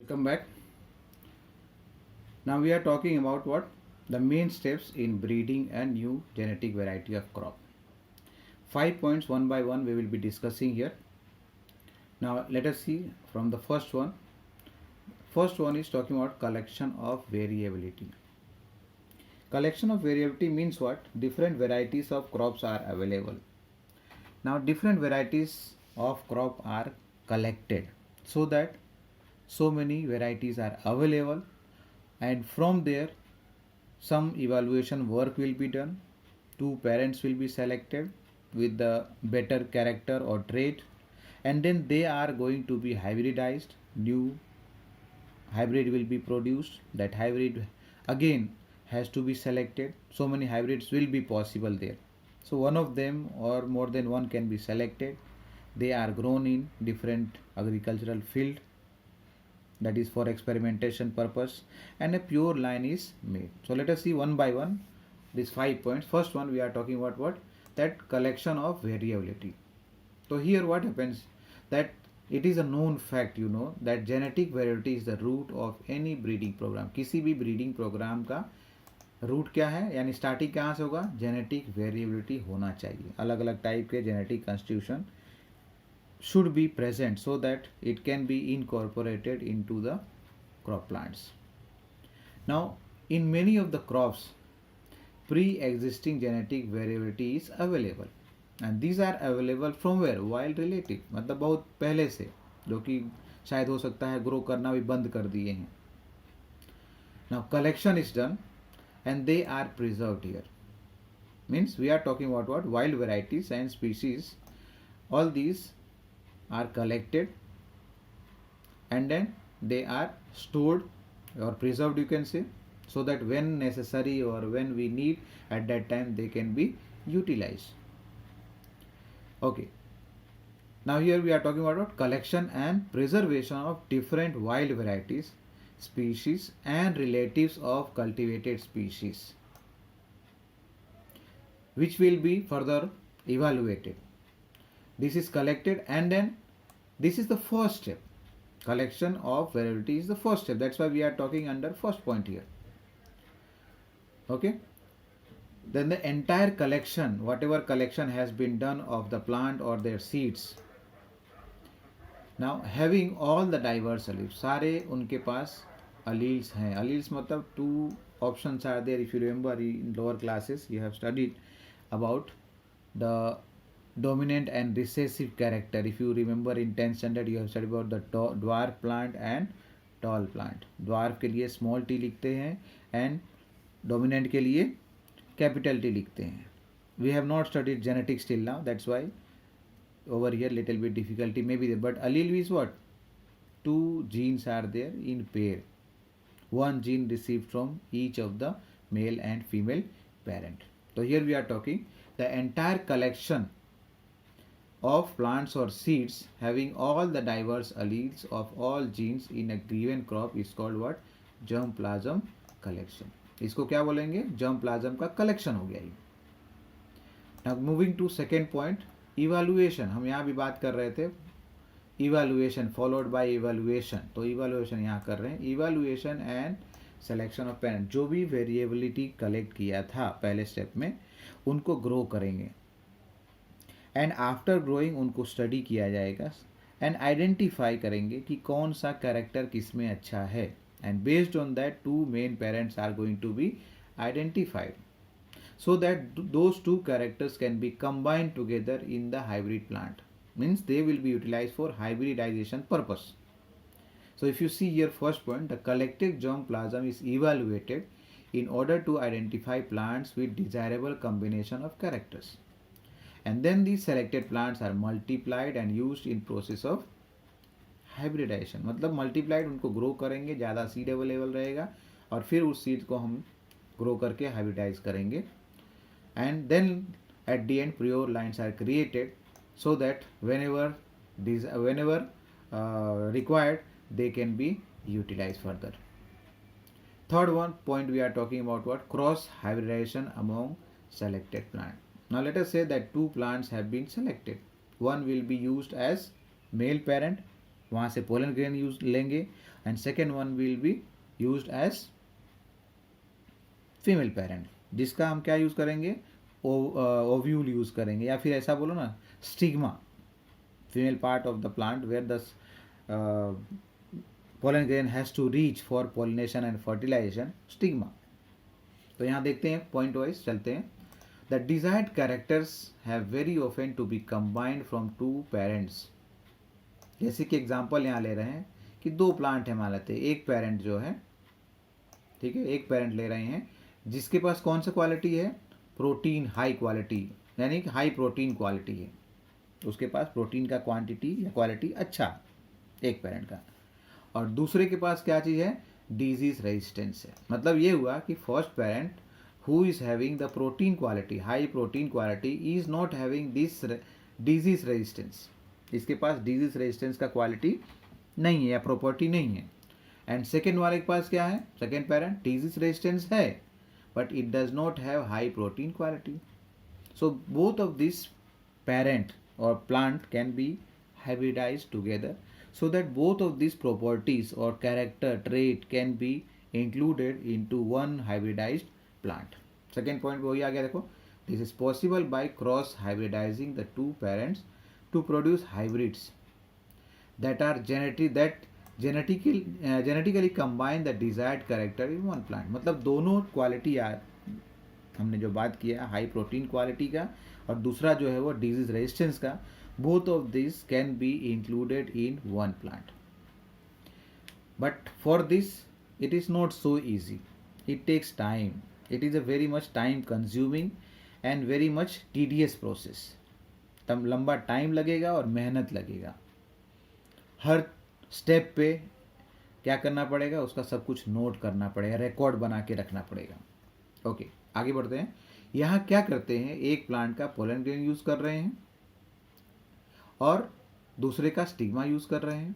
Welcome back. Now we are talking about what? The main steps in breeding a new genetic variety of crop. 5 points one by one we will be discussing here. Now let us see from the first one. First one is talking about collection of variability. Collection of variability means what? Different varieties of crops are available. Now different varieties of crop are collected so that so many varieties are available, and from there some evaluation work will be done. Two parents will be selected with the better character or trait, and then they are going to be hybridized. New hybrid will be produced. That hybrid again has to be selected. So many hybrids will be possible there. So one of them or more than one can be selected. They are grown in different agricultural field, that is for experimentation purpose, and a pure line is made. So let us see one by one these 5 points. First one we are talking about what? That collection of variability. So here what happens, that it is a known fact, that genetic variability is the root of any breeding program. किसी भी breeding program का root क्या है, यानी starting कहाँ से होगा? Genetic variability होना चाहिए. अलग अलग टाइप के genetic constitution should be present so that it can be incorporated into the crop plants. Now in many of the crops pre-existing genetic variability is available, and these are available from where? Wild relative, मतलब बहुत पहले से, जो कि शायद हो सकता है ग्रो करना भी बंद कर दिए हैं. Now collection is done and they are preserved here. Means we are talking about what? Wild varieties and species. All these are collected and then they are stored or preserved, you can say, so that when necessary or when we need, at that time they can be utilized. Okay, now here we are talking about collection and preservation of different wild varieties, species and relatives of cultivated species, which will be further evaluated. This is collected and then this is the first step. Collection of variability is the first step. That's why we are talking under first point here. Okay. Then the entire collection, whatever collection has been done of the plant or their seeds, now having all the diverse alleles, सारे उनके पास alleles हैं. Alleles मतलब two options are there. If you remember in lower classes you have studied about the dominant and recessive character. If you remember in 10th standard you have studied about the dwarf plant and tall plant. Dwarf के लिए small t लिखते हैं and dominant के लिए capital T लिखते हैं. We have not studied genetics till now, that's why over here little bit difficulty may be there. But allele is what? Two genes are there in pair. One gene received from each of the male and female parent. So here we are talking the entire collection of plants or seeds having all the diverse alleles of all genes in a given crop is called what? Germplasm collection. इसको क्या बोलेंगे? Germplasm का collection हो गया ये. Now moving to second point, evaluation. हम यहाँ भी बात कर रहे थे evaluation followed by evaluation. तो evaluation यहाँ कर रहे हैं. Evaluation and selection of parent. जो भी variability collect किया था पहले step में, उनको grow करेंगे. एंड आफ्टर ग्रोइंग उनको स्टडी किया जाएगा एंड आइडेंटिफाई करेंगे कि कौन सा कैरेक्टर किस में अच्छा है, and based on that two main parents are going to be identified so that those two characters can be combined together in the hybrid plant. Means they will be utilized for hybridization purpose. So if you see here first point, the collected germplasm is evaluated in order to identify plants with desirable combination of characters. And then these selected plants are multiplied and used in process of hybridization. मतलब multiplied उनको grow करेंगे, ज़्यादा seed available रहेगा और फिर उस seed को हम grow करके hybridize करेंगे. And then at the end pure lines are created so that whenever required they can be utilized further. Third one point we are talking about what? Cross hybridization among selected plant. Now let us say that two plants have been selected. One will be used as male parent वहाँ से pollen grain use लेंगे and second one will be use as female parent, जिसका हम क्या use करेंगे, ovule use करेंगे, या फिर ऐसा बोलो ना stigma, female part of the plant where the pollen grain has to reach for pollination and fertilization, stigma. तो यहाँ देखते हैं पॉइंट वाइज चलते हैं. The desired characters have very often to be combined from two parents. जैसे कि example यहाँ ले रहे हैं कि दो प्लांट है मान लेते हैं, एक पेरेंट जो है, ठीक है, एक पेरेंट ले रहे हैं जिसके पास कौन सा क्वालिटी है, प्रोटीन हाई क्वालिटी, यानी कि हाई प्रोटीन क्वालिटी है, उसके पास प्रोटीन का क्वांटिटी या क्वालिटी अच्छा एक पेरेंट का, और दूसरे के पास क्या चीज़ है, डिजीज रेजिस्टेंस है. मतलब ये हुआ कि first parent who is having the protein quality, high protein quality, is not having this disease resistance, इसके पास डिजीज रेजिस्टेंस का क्वालिटी नहीं है या प्रॉपर्टी नहीं है. एंड सेकेंड वाले के पास क्या है, सेकेंड पेरेंट डिजीज रेजिस्टेंस है but it does not have high protein quality. So both of this parent or plant can be hybridized together so that both of these properties or character trait can be included into one hybridized plant. Second point वही आ गया देखो, this is possible by cross hybridizing the two parents to produce hybrids that are genetically combine the desired character in one plant. मतलब दोनों quality हमने जो बात किया high protein quality का और दूसरा जो है वो डिजीज रेजिस्टेंस का, both of this can be included in one plant. But for this it is not so easy, it takes time, it is a very much time consuming and very much tedious process. तब लंबा time लगेगा और मेहनत लगेगा, हर step पे क्या करना पड़ेगा, उसका सब कुछ नोट करना पड़ेगा, रिकॉर्ड बना के रखना पड़ेगा. ओके आगे बढ़ते हैं. यहाँ क्या करते हैं, एक प्लांट का पोलन ग्रेन यूज कर रहे हैं और दूसरे का स्टिग्मा यूज कर रहे हैं.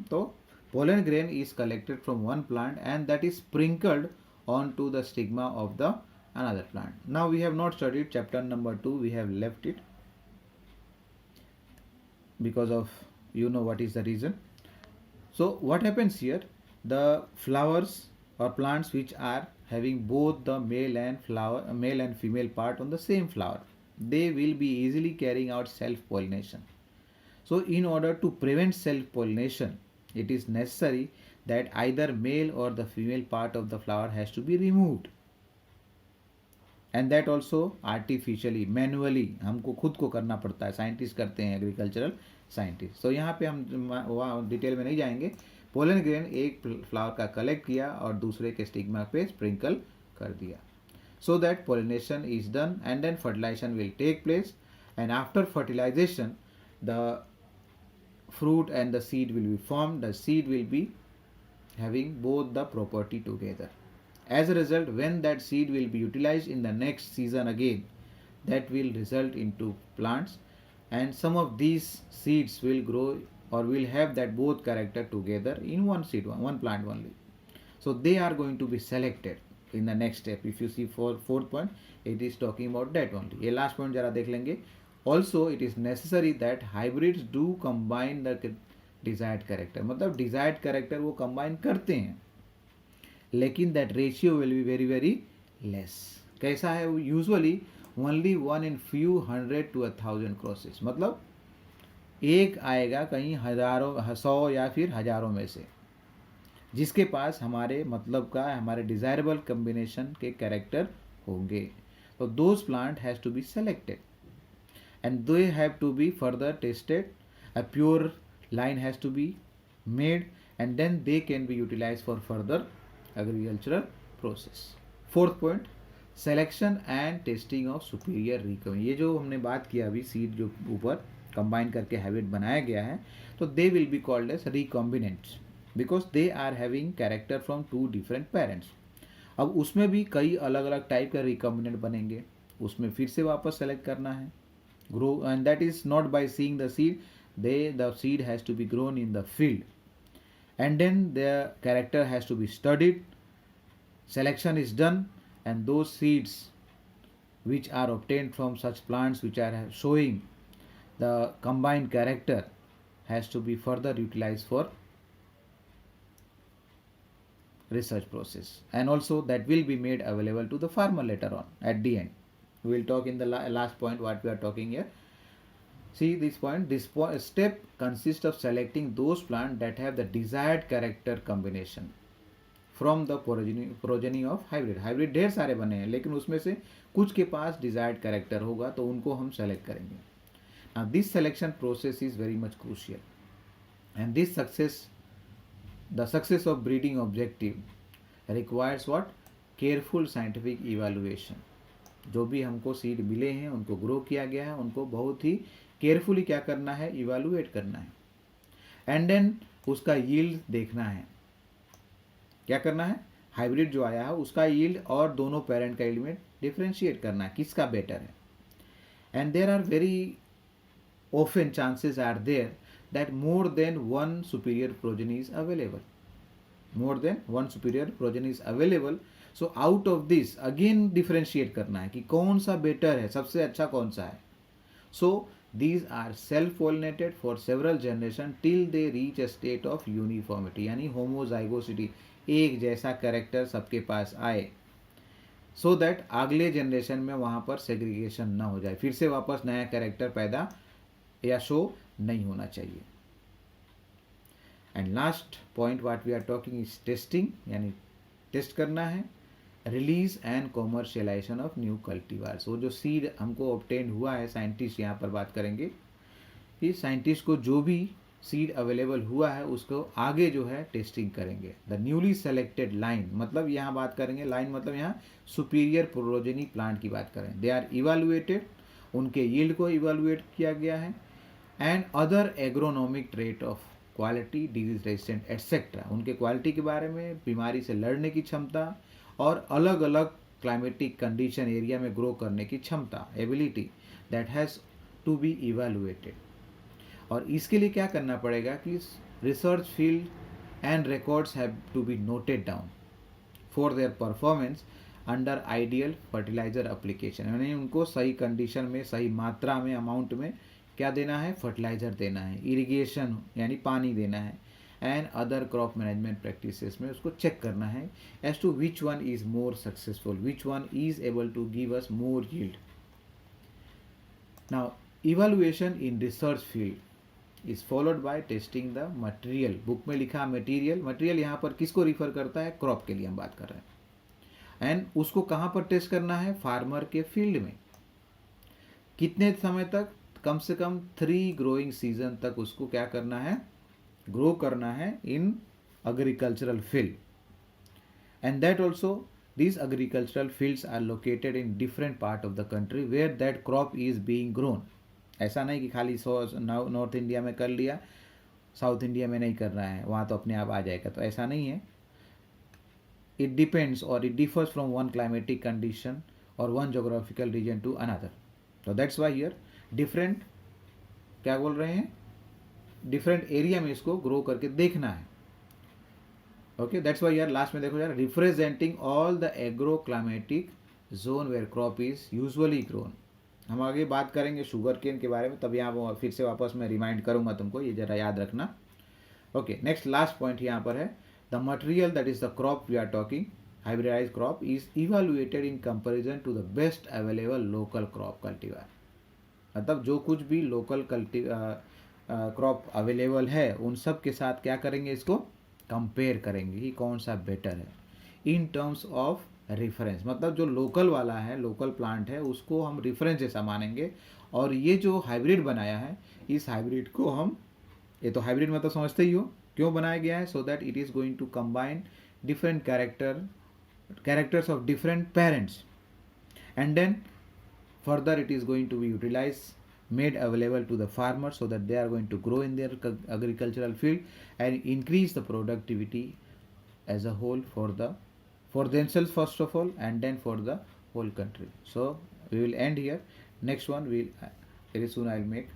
तो pollen grain is collected from one plant and that is sprinkled on to the stigma of the another plant. Now we have not studied chapter number 2, we have left it because of what is the reason. So what happens here, the flowers or plants which are having both the male and female part on the same flower, they will be easily carrying out self pollination. So in order to prevent self pollination, it is necessary that either male or the female part of the flower has to be removed, and that also artificially, manually हमको खुद को करना पड़ता है, scientist करते हैं, agricultural scientist. तो यहाँ पे हम वहाँ डिटेल में नहीं जाएंगे. पोलन ग्रेन एक फ्लावर का कलेक्ट किया और दूसरे के स्टिग्मा पे स्प्रिंकल कर दिया, so that pollination is done and then fertilisation will take place, and after fertilisation the fruit and the seed will be formed. The seed will be having both the property together. As a result, when that seed will be utilized in the next season again, that will result into plants, and some of these seeds will grow or will have that both character together in one seed, one plant only. So they are going to be selected in the next step. If you see fourth point, it is talking about that only. ये last point जरा देख लेंगे. Also, it is necessary that hybrids do combine the desired character. मतलब desired character वो combine करते हैं, लेकिन that ratio will be very very less. कैसा है? Usually only 1 in few hundred to 1,000 crosses. मतलब एक आएगा कहीं हजारों, 100 या फिर हजारों में से, जिसके पास हमारे मतलब का, हमारे डिजायरेबल कम्बिनेशन के कैरेक्टर होंगे. तो those plant has to be selected and they have to be further tested. A pure line has to be made and then they can be utilized for further agricultural process. Fourth point, selection and testing of superior recombinant. ये जो हमने बात किया अभी, seed जो ऊपर combine करके hybrid बनाया गया है, तो they will be called as recombinants because they are having character from two different parents. अब उसमें भी कई अलग अलग टाइप का रिकॉम्बिनेंट बनेंगे, उसमें फिर से वापस सेलेक्ट करना है, grow, and that is not by seeing the seed. The seed has to be grown in the field, and then their character has to be studied, selection is done, and those seeds which are obtained from such plants which are showing the combined character has to be further utilized for research process, and also that will be made available to the farmer later on at the end. We will talk in the last point what we are talking here. See this point, step consists of selecting those plants that have the desired character combination from the progeny of hybrid. Hybrid ढेर सारे बने हैं, लेकिन उसमें से कुछ के पास desired character होगा, तो उनको हम सेलेक्ट करेंगे. Now this selection process is very much crucial, and this success, the success of breeding objective requires what, careful scientific evaluation. जो भी हमको सीड मिले हैं, उनको ग्रो किया गया है, उनको बहुत ही केयरफुली क्या करना है, इवेलुएट करना है. एंड देन उसका यील्ड देखना है. क्या करना है, हाइब्रिड जो आया है उसका यील्ड और दोनों पेरेंट का यील्ड में डिफरेंशिएट करना है, किसका बेटर है. And there are very often chances are there that more than one superior progeny is available. More than one superior progeny is available. So out of this again differentiate करना है कि कौन सा better है, सबसे अच्छा कौन सा है. सो these are self pollinated for several generation till they reach a state of uniformity, यानी homozygosity, एक जैसा कैरेक्टर सबके पास आए, सो दैट अगले जनरेशन में वहाँ पर सेग्रीगेशन ना हो जाए, फिर से वापस नया कैरेक्टर पैदा या शो नहीं होना चाहिए. And last point what we are talking is testing, यानी टेस्ट करना है. Release and commercialisation of new cultivars. वो जो सीड हमको ऑब्टेन हुआ है, साइंटिस्ट यहाँ पर बात करेंगे कि साइंटिस्ट को जो भी सीड अवेलेबल हुआ है उसको आगे जो है टेस्टिंग करेंगे. द न्यूली सेलेक्टेड लाइन, मतलब यहाँ बात करेंगे लाइन, मतलब यहाँ सुपीरियर प्रोजेनी प्लांट की बात करें. दे आर इवेलुएटेड, उनके यील्ड को इवेलुएट किया गया है. And other agronomic trait of quality, disease resistant etcetera, उनके क्वालिटी के बारे में, बीमारी से लड़ने की क्षमता और अलग अलग क्लाइमेटिक कंडीशन एरिया में ग्रो करने की क्षमता, ability, that has to be evaluated. और इसके लिए क्या करना पड़ेगा कि research field and records have to be noted down for their performance under ideal fertiliser application. यानी उनको सही कंडीशन में, सही मात्रा में, अमाउंट में क्या देना है, फर्टिलाइजर देना है, इरिगेशन यानी पानी देना है, and other crop management practices में उसको चेक करना है as to which one is more successful, which one is able to give us more yield. Now evaluation in research field is followed by testing the material. Book में लिखा material, material यहाँ पर किसको refer करता है, crop के लिए हम बात कर रहे हैं. एंड उसको कहाँ पर टेस्ट करना है, फार्मर के फील्ड में. कितने समय तक, कम से कम 3 ग्रोइंग सीजन तक उसको क्या करना है, ग्रो करना है इन agricultural field. And that also, these agricultural fields are located in different part of the country where that crop is being grown. ऐसा नहीं कि खाली नॉर्थ इंडिया में कर लिया, साउथ इंडिया में नहीं कर रहा है, वहाँ तो अपने आप आ जाएगा, तो ऐसा नहीं है. It depends or it differs from one climatic condition or one geographical region to another. So that's why here different, क्या बोल रहे हैं, डिफरेंट एरिया में इसको ग्रो करके देखना है. ओके, दैट्स वाई यार लास्ट में देखो यार, representing all the agro climatic zone where crop is usually grown. हम आगे बात करेंगे शुगर केन के बारे में, तब यहाँ फिर से वापस मैं रिमाइंड करूँगा तुमको, ये जरा याद रखना. ओके, नेक्स्ट लास्ट पॉइंट यहाँ पर है, the material that is the crop we are talking, hybridise crop, is evaluated in comparison to the best available local crop cultivar. मतलब जो कुछ भी लोकल क्रॉप अवेलेबल है उन सब के साथ क्या करेंगे, इसको कंपेयर करेंगे कि कौन सा बेटर है इन टर्म्स ऑफ रेफरेंस. मतलब जो लोकल वाला है, लोकल प्लांट है, उसको हम रेफरेंस जैसा मानेंगे. और ये जो हाइब्रिड बनाया है, इस हाइब्रिड को हम, ये तो हाइब्रिड मतलब समझते ही हो क्यों बनाया गया है, so that it is going to combine different characters of different parents, and then further it is going to be utilized, made available to the farmers so that they are going to grow in their agricultural field and increase the productivity as a whole for themselves first of all, and then for the whole country. So we will end here. Next one will very soon I'll make.